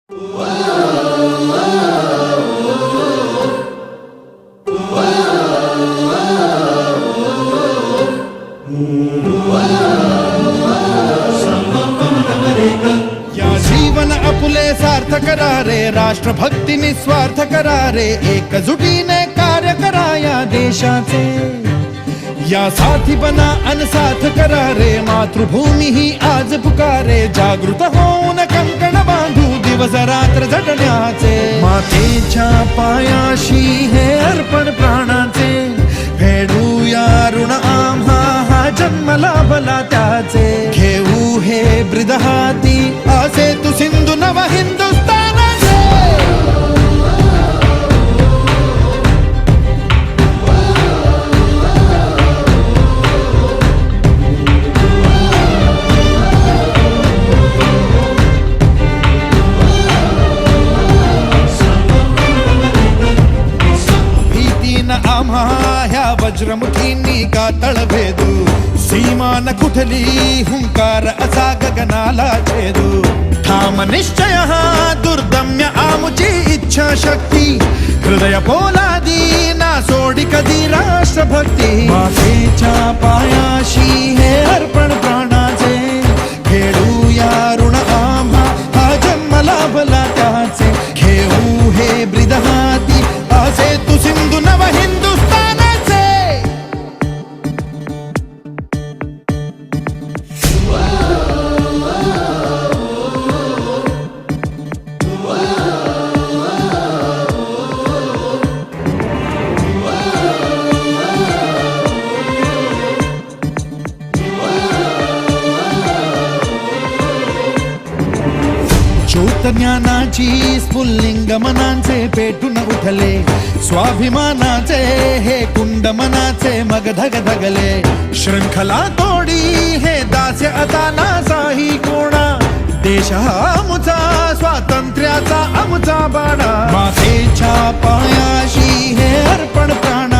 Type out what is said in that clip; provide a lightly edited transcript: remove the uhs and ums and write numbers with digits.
या जीवन आपुले सार्थ करा रे, राष्ट्रभक्ती निस्वार्थ करा रे, एकजुटीने कार्य करा या देशाचे। या साथी बना अनसाथ करा रे, मातृभूमी ही आज पुकारे, जागृत होऊन कंकण बांधू दिवस रात्र झटण्याचे। मातेच्या पायाशी हे अर्पण प्राणाचे, फेडूया ऋण आम्हा हा जन्म लाभला त्याचे। घेऊ हे ब्रिद हाती असे तू सिंधू नव हिंदुस्थानाचे। आम्हा ह्या वज्रमुखींनी का तळभेदू, सीमा न कुठली हुंकार असा गगनाला छेदू। ठाम निश्चय हा दुर्दम्य आमुची इच्छा शक्ती, हृदय पोलादी ना सोडी कधी राष्ट्रभक्ती। मातेच्या पायाशी हे अर्पण प्राणाचे, फेडूया ऋण आम्हा हा जन्म लाभला त्याचे। घेऊ हे ब्रिद हाती असे तू सिंधू नव हिंदुस्थानाचे। ज्ञानाची स्फुल्लिंग मनांचे पेटून उठले, स्वाभिमानाचे हे कुंड मनाचे मग धगधगले। शृंखला तोडी हे दास्य आता नासाही कोणा, देश हा आमचा स्वातंत्र्याचा आमचा बाणा। मातेच्या पायाशी हे अर्पण प्राण